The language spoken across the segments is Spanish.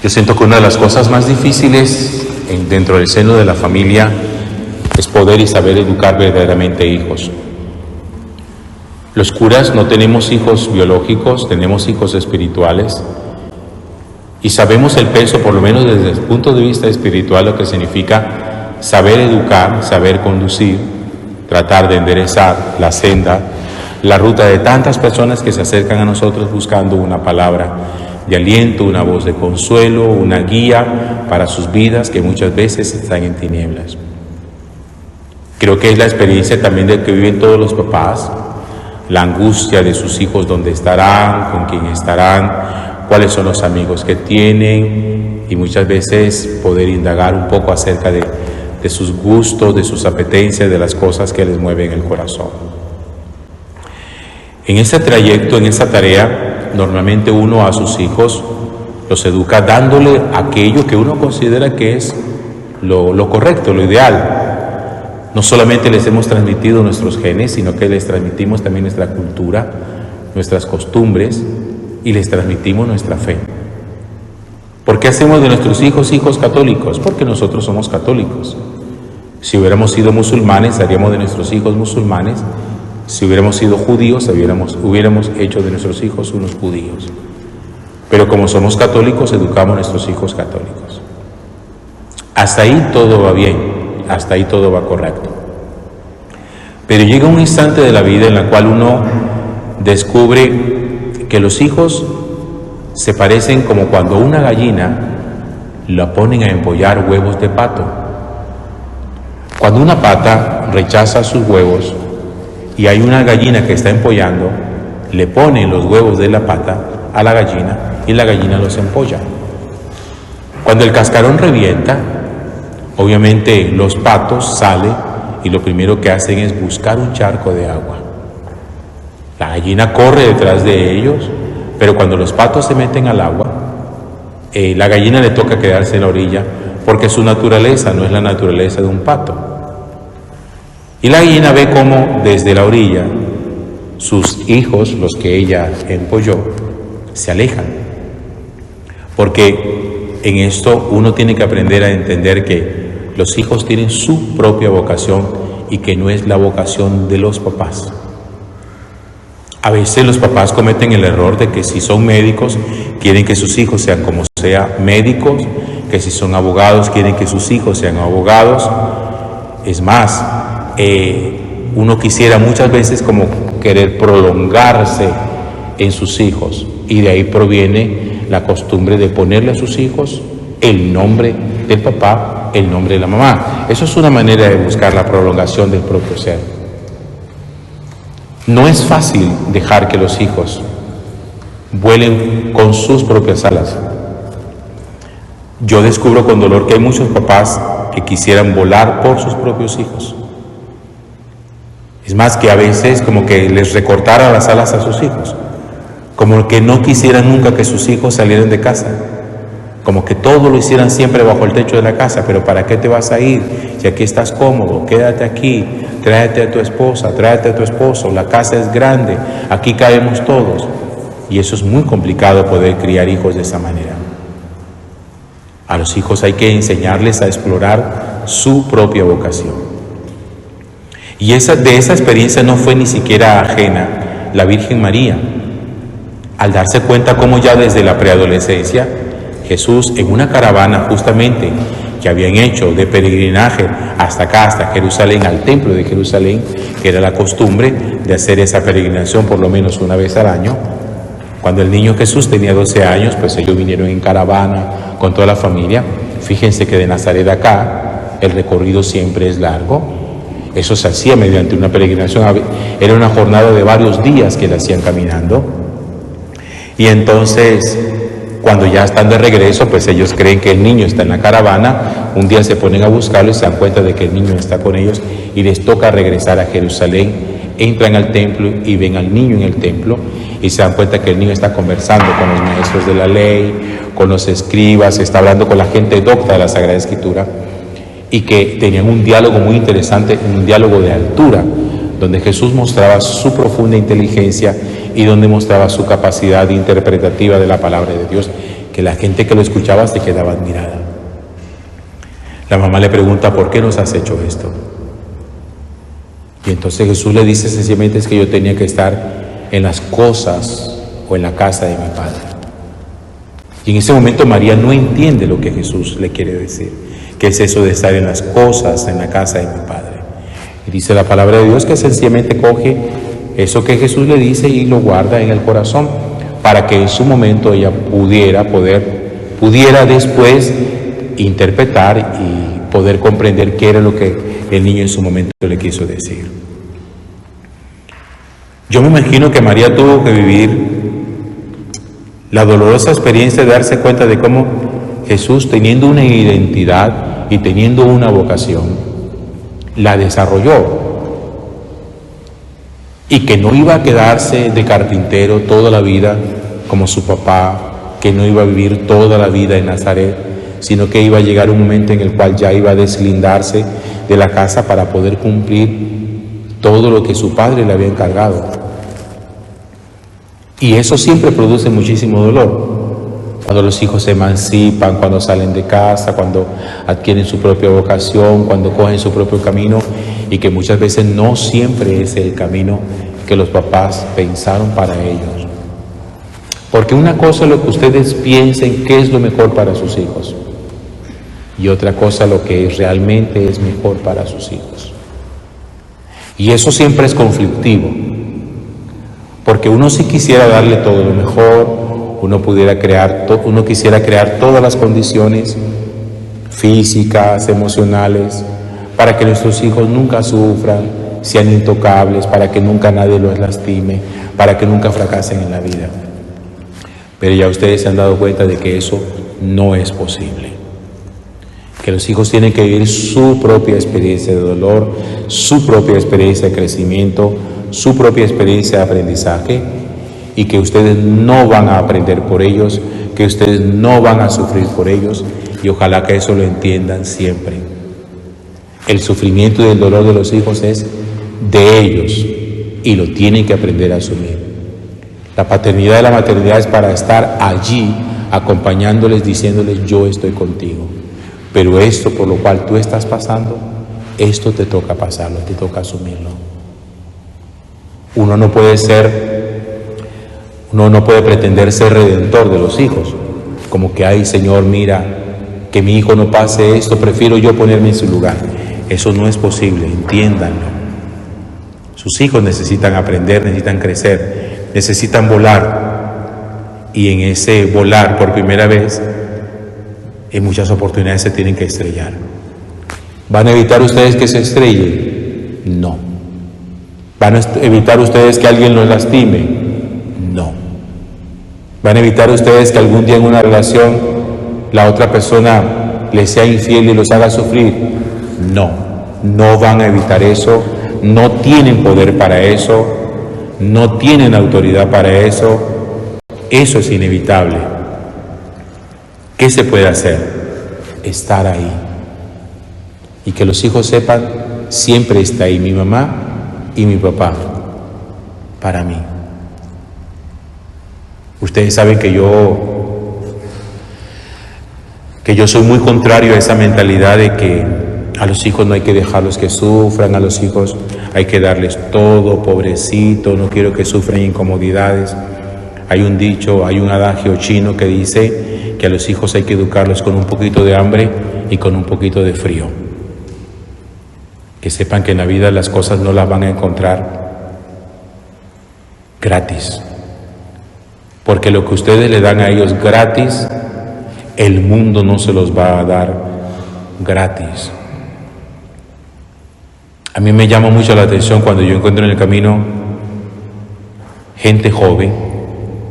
Yo siento que una de las cosas más difíciles dentro del seno de la familia es poder y saber educar verdaderamente hijos. Los curas no tenemos hijos biológicos, tenemos hijos espirituales y sabemos el peso, por lo menos desde el punto de vista espiritual, lo que significa saber educar, saber conducir, tratar de enderezar la senda, la ruta de tantas personas que se acercan a nosotros buscando una palabra de aliento, una voz de consuelo, una guía para sus vidas que muchas veces están en tinieblas. Creo que es la experiencia también de que viven todos los papás, la angustia de sus hijos, dónde estarán, con quién estarán, cuáles son los amigos que tienen, y muchas veces poder indagar un poco acerca de sus gustos, de sus apetencias, de las cosas que les mueven el corazón. En ese trayecto, en esa tarea, normalmente uno a sus hijos los educa dándole aquello que uno considera que es lo correcto, lo ideal. No solamente les hemos transmitido nuestros genes, sino que les transmitimos también nuestra cultura, nuestras costumbres, y les transmitimos nuestra fe. ¿Por qué hacemos de nuestros hijos hijos católicos? Porque nosotros somos católicos. Si hubiéramos sido musulmanes, haríamos de nuestros hijos musulmanes. Si hubiéramos sido judíos, hubiéramos hecho de nuestros hijos unos judíos. Pero como somos católicos, educamos a nuestros hijos católicos. Hasta ahí todo va bien. Hasta ahí todo va correcto. Pero llega un instante de la vida en la cual uno descubre que los hijos se parecen como cuando una gallina la ponen a empollar huevos de pato. Cuando una pata rechaza sus huevos y hay una gallina que está empollando, le ponen los huevos de la pata a la gallina y la gallina los empolla. Cuando el cascarón revienta, obviamente los patos salen y lo primero que hacen es buscar un charco de agua. La gallina corre detrás de ellos, pero cuando los patos se meten al agua, la gallina le toca quedarse en la orilla porque su naturaleza no es la naturaleza de un pato. Y la gallina ve cómo desde la orilla sus hijos, los que ella empolló, se alejan. Porque en esto uno tiene que aprender a entender que los hijos tienen su propia vocación y que no es la vocación de los papás. A veces los papás cometen el error de que si son médicos, quieren que sus hijos sean como sea médicos, que si son abogados, quieren que sus hijos sean abogados. Es más, uno quisiera muchas veces como querer prolongarse en sus hijos, y de ahí proviene la costumbre de ponerle a sus hijos el nombre del papá, el nombre de la mamá. Eso es una manera de buscar la prolongación del propio ser. No es fácil dejar que los hijos vuelen con sus propias alas. Yo descubro con dolor que hay muchos papás que quisieran volar por sus propios hijos. Es más, que a veces como que les recortara las alas a sus hijos, como que no quisieran nunca que sus hijos salieran de casa, como que todo lo hicieran siempre bajo el techo de la casa. Pero ¿para qué te vas a ir? Si aquí estás cómodo, quédate aquí, tráete a tu esposa, tráete a tu esposo, la casa es grande, aquí caemos todos. Y eso es muy complicado, poder criar hijos de esa manera. A los hijos hay que enseñarles a explorar su propia vocación. Y de esa experiencia no fue ni siquiera ajena la Virgen María, al darse cuenta cómo ya desde la preadolescencia Jesús, en una caravana justamente que habían hecho de peregrinaje hasta acá, hasta Jerusalén, al templo de Jerusalén, que era la costumbre de hacer esa peregrinación por lo menos una vez al año. Cuando el niño Jesús tenía 12 años, pues ellos vinieron en caravana con toda la familia. Fíjense que de Nazaret a acá el recorrido siempre es largo. Eso se hacía mediante una peregrinación, era una jornada de varios días que la hacían caminando. Y entonces, cuando ya están de regreso, pues ellos creen que el niño está en la caravana. Un día se ponen a buscarlo y se dan cuenta de que el niño está con ellos y les toca regresar a Jerusalén. Entran al templo y ven al niño en el templo y se dan cuenta que el niño está conversando con los maestros de la ley, con los escribas, está hablando con la gente docta de la Sagrada Escritura, y que tenían un diálogo muy interesante, un diálogo de altura, donde Jesús mostraba su profunda inteligencia y donde mostraba su capacidad interpretativa de la palabra de Dios, que la gente que lo escuchaba se quedaba admirada. La mamá le pregunta, ¿por qué nos has hecho esto? Y entonces Jesús le dice sencillamente, es que yo tenía que estar en las cosas o en la casa de mi Padre. Y en ese momento María no entiende lo que Jesús le quiere decir, que es eso de estar en las cosas, en la casa de mi Padre. Y dice la palabra de Dios que sencillamente coge eso que Jesús le dice y lo guarda en el corazón, para que en su momento ella pudiera después interpretar y poder comprender qué era lo que el niño en su momento le quiso decir. Yo me imagino que María tuvo que vivir la dolorosa experiencia de darse cuenta de cómo Jesús, teniendo una identidad y teniendo una vocación, la desarrolló, y que no iba a quedarse de carpintero toda la vida como su papá, que no iba a vivir toda la vida en Nazaret, sino que iba a llegar un momento en el cual ya iba a deslindarse de la casa para poder cumplir todo lo que su padre le había encargado. Y eso siempre produce muchísimo dolor. Cuando los hijos se emancipan, cuando salen de casa, cuando adquieren su propia vocación, cuando cogen su propio camino, y que muchas veces no siempre es el camino que los papás pensaron para ellos. Porque una cosa es lo que ustedes piensen que es lo mejor para sus hijos, y otra cosa lo que realmente es mejor para sus hijos. Y eso siempre es conflictivo, porque uno sí quisiera darle todo lo mejor, uno quisiera crear todas las condiciones físicas, emocionales, para que nuestros hijos nunca sufran, sean intocables, para que nunca nadie los lastime, para que nunca fracasen en la vida. Pero ya ustedes se han dado cuenta de que eso no es posible. Que los hijos tienen que vivir su propia experiencia de dolor, su propia experiencia de crecimiento, su propia experiencia de aprendizaje, y que ustedes no van a aprender por ellos, que ustedes no van a sufrir por ellos, y ojalá que eso lo entiendan siempre. El sufrimiento y el dolor de los hijos es de ellos y lo tienen que aprender a asumir. La paternidad y la maternidad es para estar allí acompañándoles, diciéndoles yo estoy contigo, pero esto por lo cual tú estás pasando, esto te toca pasarlo, te toca asumirlo. Uno no puede pretender ser redentor de los hijos, como que ay Señor, mira, que mi hijo no pase esto, prefiero yo ponerme en su lugar. Eso no es posible, entiéndanlo. Sus hijos necesitan aprender, necesitan crecer, necesitan volar, y en ese volar por primera vez, en muchas oportunidades se tienen que estrellar. ¿Van a evitar ustedes que se estrellen? No. ¿Van a evitar ustedes que alguien los lastime? No. ¿Van a evitar ustedes que algún día en una relación la otra persona les sea infiel y los haga sufrir? No, no van a evitar eso, no tienen poder para eso, no tienen autoridad para eso, eso es inevitable. ¿Qué se puede hacer? Estar ahí. Y que los hijos sepan, siempre está ahí mi mamá y mi papá para mí. Ustedes saben que yo soy muy contrario a esa mentalidad de que a los hijos no hay que dejarlos que sufran, a los hijos hay que darles todo, pobrecito, no quiero que sufran incomodidades. Hay un dicho, hay un adagio chino que dice que a los hijos hay que educarlos con un poquito de hambre y con un poquito de frío. Que sepan que en la vida las cosas no las van a encontrar gratis. Porque lo que ustedes le dan a ellos gratis, el mundo no se los va a dar gratis. A mí me llama mucho la atención cuando yo encuentro en el camino gente joven,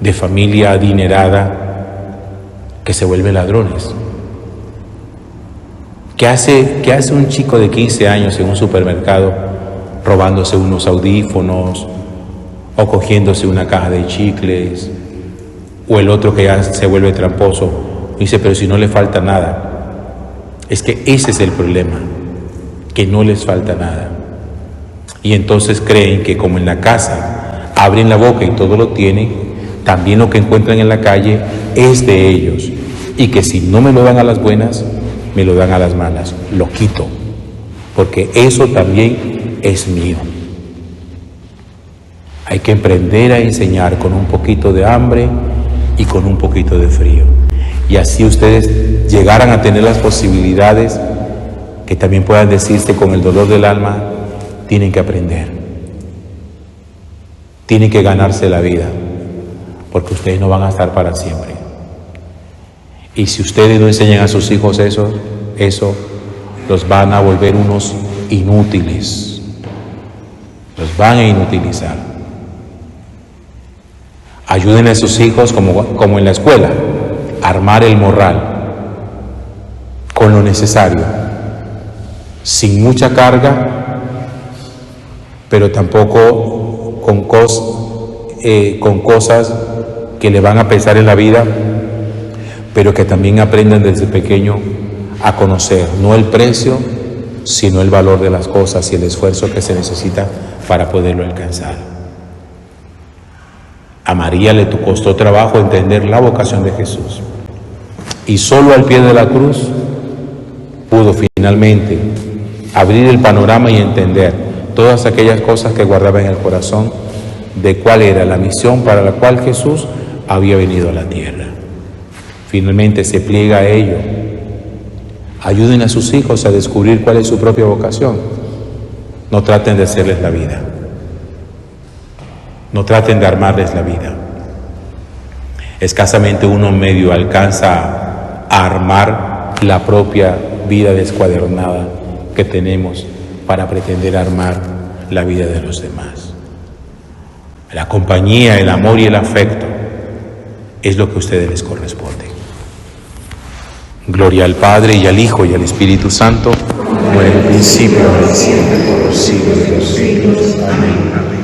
de familia adinerada, que se vuelven ladrones. ¿Qué hace un chico de 15 años en un supermercado robándose unos audífonos o cogiéndose una caja de chicles? O el otro que ya se vuelve tramposo, dice, pero si no le falta nada. Es que ese es el problema, que no les falta nada. Y entonces creen que como en la casa abren la boca y todo lo tienen, también lo que encuentran en la calle es de ellos y que si no me lo dan a las buenas, me lo dan a las malas. Lo quito, porque eso también es mío. Hay que aprender a enseñar con un poquito de hambre y con un poquito de frío. Y así ustedes llegaran a tener las posibilidades que también puedan decirse con el dolor del alma, tienen que aprender. Tienen que ganarse la vida, porque ustedes no van a estar para siempre. Y si ustedes no enseñan a sus hijos eso, los van a volver unos inútiles. Los van a inutilizar. Ayuden a sus hijos como en la escuela, a armar el morral con lo necesario, sin mucha carga, pero tampoco con cosas que le van a pesar en la vida, pero que también aprendan desde pequeño a conocer no el precio, sino el valor de las cosas y el esfuerzo que se necesita para poderlo alcanzar. A María le costó trabajo entender la vocación de Jesús y solo al pie de la cruz pudo finalmente abrir el panorama y entender todas aquellas cosas que guardaba en el corazón de cuál era la misión para la cual Jesús había venido a la tierra. Finalmente se pliega a ello. Ayuden a sus hijos a descubrir cuál es su propia vocación. No traten de hacerles la vida. No traten de armarles la vida. Escasamente uno medio alcanza a armar la propia vida descuadernada que tenemos para pretender armar la vida de los demás. La compañía, el amor y el afecto es lo que a ustedes les corresponde. Gloria al Padre y al Hijo y al Espíritu Santo, como en el principio, ahora y siempre, por los siglos de los siglos. Amén.